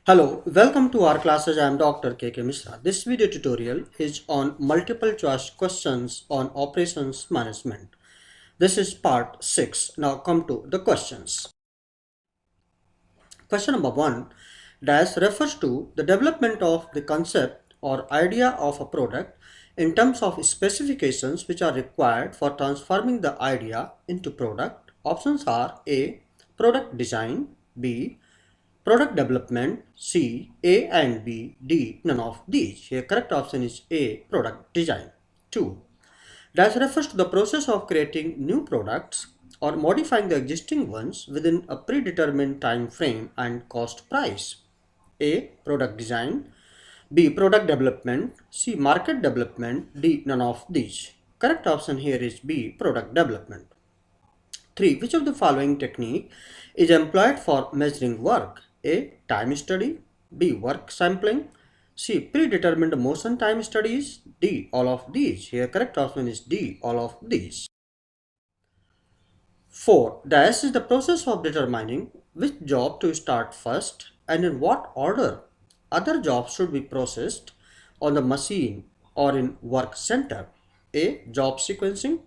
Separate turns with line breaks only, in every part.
Hello, welcome to our classes. I am Dr. K.K. Mishra. This video tutorial is on multiple choice questions on operations management. This is part 6. Now come to the questions. Question number 1 dash refers to the development of the concept or idea of a product in terms of specifications which are required for transforming the idea into product. Options are A. Product design, B. Product development, C. A and B, D. None of these. Here correct option is A. Product design. 2. Dash refers to the process of creating new products or modifying the existing ones within a predetermined time frame and cost price. A. Product design, B. Product development, C. Market development, D. None of these. Correct option here is B. Product development. 3. Which of the following technique is employed for measuring work? A. Time study, B. Work sampling, C. Predetermined motion time studies, D. All of these. Here correct option is D. All of these. 4. Dash is the process of determining which job to start first and in what order other jobs should be processed on the machine or in work center. A. Job sequencing,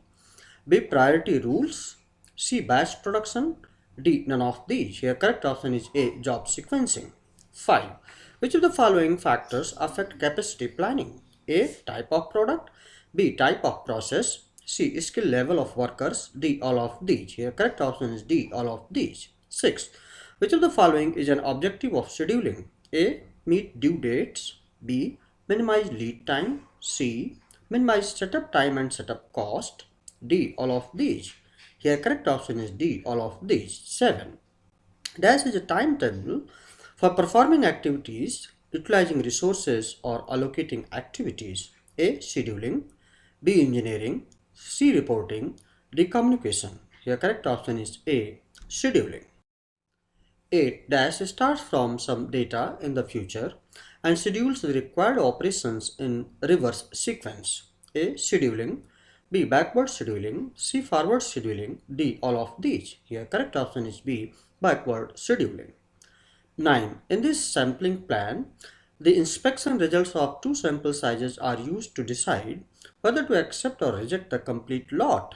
B. Priority rules, C. Batch production, D. None of these. Here correct option is A. Job sequencing. 5. Which of the following factors affect capacity planning? A. Type of product, B. Type of process, C. Skill level of workers, D. All of these. Here correct option is D. All of these. 6. Which of the following is an objective of scheduling? A. Meet due dates, B. Minimize lead time, C. Minimize setup time and setup cost, D. All of these. Here correct option is D. All of these. 7. Dash is a timetable for performing activities, utilizing resources or allocating activities. A. Scheduling, B. Engineering, C. Reporting, D. Communication. Here correct option is A. Scheduling. 8 dash starts from some data in the future and schedules the required operations in reverse sequence. A. Scheduling, B. Backward scheduling, C. Forward scheduling, D. All of these. Here correct option is B. Backward scheduling. 9. In this sampling plan, the inspection results of two sample sizes are used to decide whether to accept or reject the complete lot.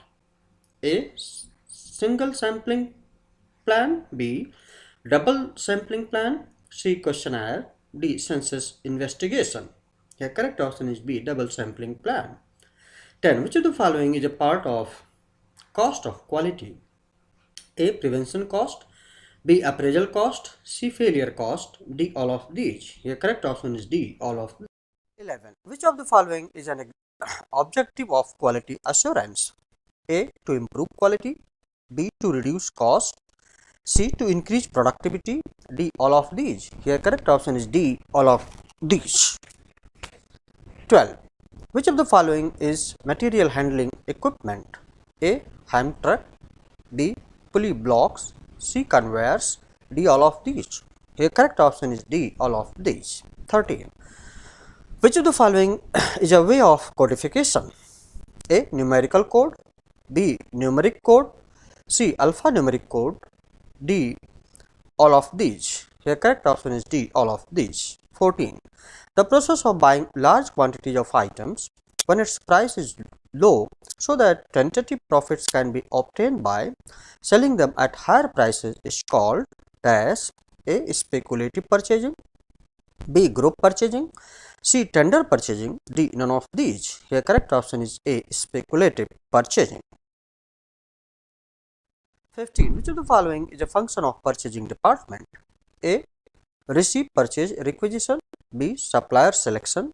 A. Single sampling plan, B. Double sampling plan, C. Questionnaire, D. Census investigation. Here correct option is B. Double sampling plan. 10. Which of the following is a part of cost of quality? A. Prevention cost, B. Appraisal cost, C. Failure cost, D. All of these. Here correct option is D. All of these. 11. Which of the following is an objective of quality assurance? A. To improve quality, B. To reduce cost, C. To increase productivity, D. All of these. Here correct option is D. All of these. 12. Which of the following is material handling equipment? A. Hand truck, B. Pulley blocks, C. Conveyors, D. All of these. Here correct option is D. All of these. 13. Which of the following is a way of codification? A. Numerical code, B. Numeric code, C. Alphanumeric code, D. All of these. Here correct option is D. All of these. 14. The process of buying large quantities of items when its price is low so that tentative profits can be obtained by selling them at higher prices is called as A. Speculative purchasing, B. Group purchasing, C. Tender purchasing, D. None of these. Here correct option is A. Speculative purchasing. 15. Which of the following is a function of purchasing department? A. Receive purchase requisition, B. Supplier selection,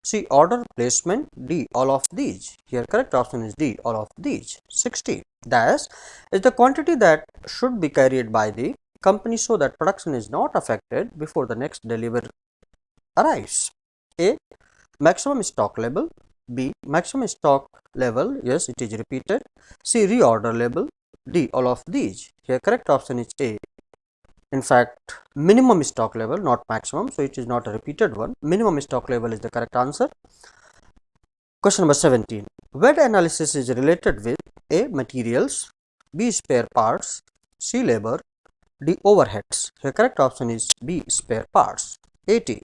C. Order placement, D. All of these. Here correct option is D. All of these. 16. Dash is the quantity that should be carried by the company so that production is not affected before the next delivery arrives. A. Maximum stock level, B. Maximum stock level, yes it is repeated, C. Reorder level, D. All of these. Here correct option is A. In fact, minimum stock level, not maximum, so it is not a repeated one. Minimum stock level is the correct answer. Question number 17. WED analysis is related with A. Materials, B. Spare parts, C. Labor, D. Overheads. The correct option is B. Spare parts. 80.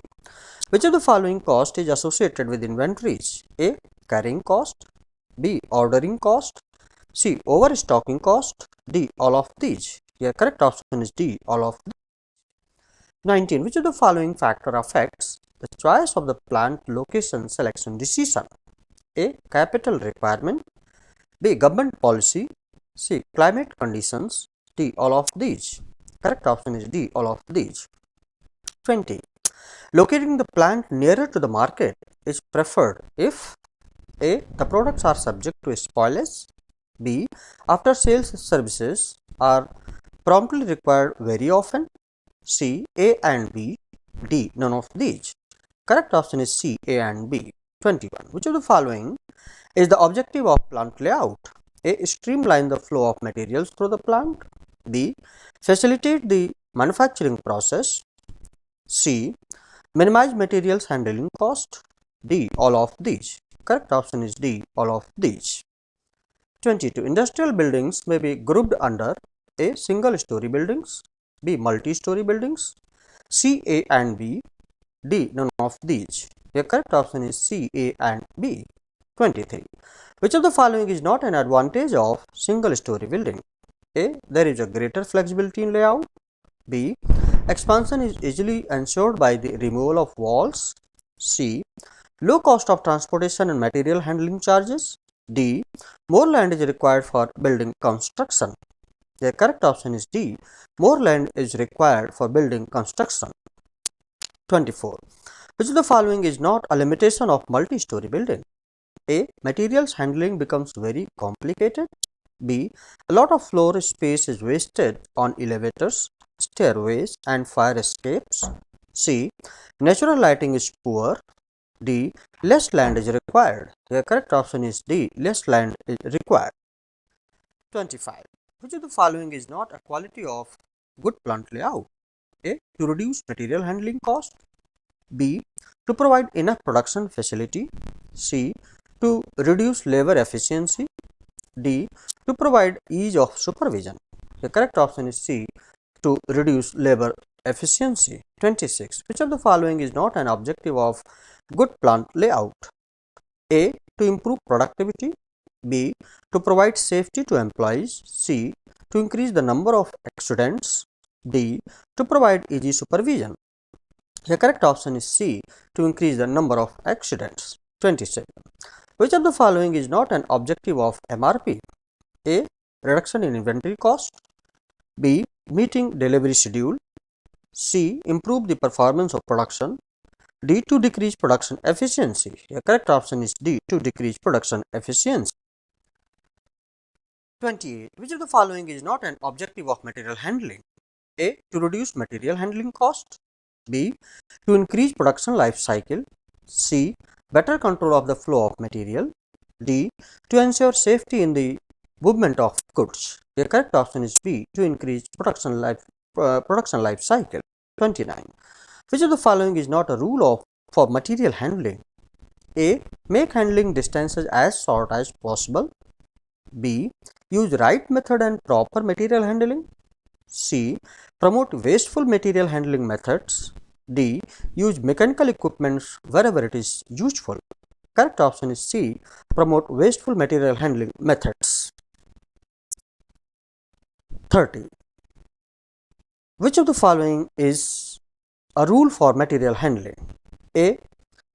Which of the following cost is associated with inventories? A. Carrying cost. B. Ordering cost. C. Overstocking cost. D. All of these. The correct option is D. All of these. 19. Which of the following factor affects the choice of the plant location selection decision? A. Capital requirement. B. Government policy. C. Climate conditions. D. All of these. Correct option is D. All of these. 20. Locating the plant nearer to the market is preferred if A. The products are subject to spoilage. B. After sales services are promptly required very often. C. A and B. D. None of these. Correct option is C. A and B. 21. Which of the following is the objective of plant layout? A. Streamline the flow of materials through the plant. B. Facilitate the manufacturing process. C. Minimize materials handling cost. D. All of these. Correct option is D. All of these. 22. Industrial buildings may be grouped under A. Single story buildings. B. Multi-story buildings. C. A and B. D. None of these. The correct option is C. A and B. 23. Which of the following is not an advantage of single story building? A. There is a greater flexibility in layout. B. Expansion is easily ensured by the removal of walls. C. Low cost of transportation and material handling charges. D. More land is required for building construction. The correct option is D. More land is required for building construction. 24. Which of the following is not a limitation of multi-story building? A. Materials handling becomes very complicated. B. A lot of floor space is wasted on elevators, stairways and fire escapes. C. Natural lighting is poor. D. Less land is required. The correct option is D. Less land is required. 25. Which of the following is not a quality of good plant layout? A. To reduce material handling cost. B. To provide enough production facility. C. To reduce labor efficiency. D. To provide ease of supervision. The correct option is C. To reduce labor efficiency. 26. Which of the following is not an objective of good plant layout? A. To improve productivity. B. To provide safety to employees. C. To increase the number of accidents. D. To provide easy supervision. The correct option is C. To increase the number of accidents. 27. Which of the following is not an objective of MRP? A. Reduction in inventory cost. B. Meeting delivery schedule. C. Improve the performance of production. D. To decrease production efficiency. The correct option is D. To decrease production efficiency. 28. Which of the following is not an objective of material handling? A. To reduce material handling cost. B. To increase production life cycle. C. Better control of the flow of material. D. To ensure safety in the movement of goods. The correct option is B. To increase production life cycle. 29. Which of the following is not a rule for material handling? A. Make handling distances as short as possible. B. Use right method and proper material handling. C. Promote wasteful material handling methods. D. Use mechanical equipment wherever it is useful. Correct option is C. Promote wasteful material handling methods. 30. Which of the following is a rule for material handling? A.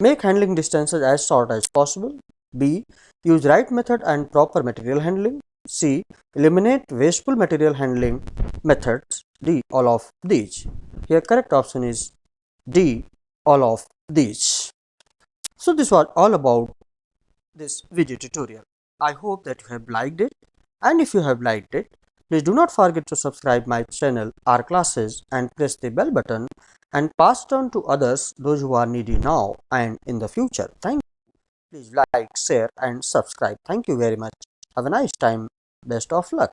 Make handling distances as short as possible. B. Use right method and proper material handling. C. Eliminate wasteful material handling methods. D. All of these. Here correct option is D. All of these. So this was all about this video tutorial. I hope that you have liked it, and if you have liked it, please do not forget to subscribe my channel R Classes and press the bell button and pass it on to others, those who are needy now and in the future. Thank you. Please like, share and subscribe. Thank you very much. Have a nice time. Best of luck.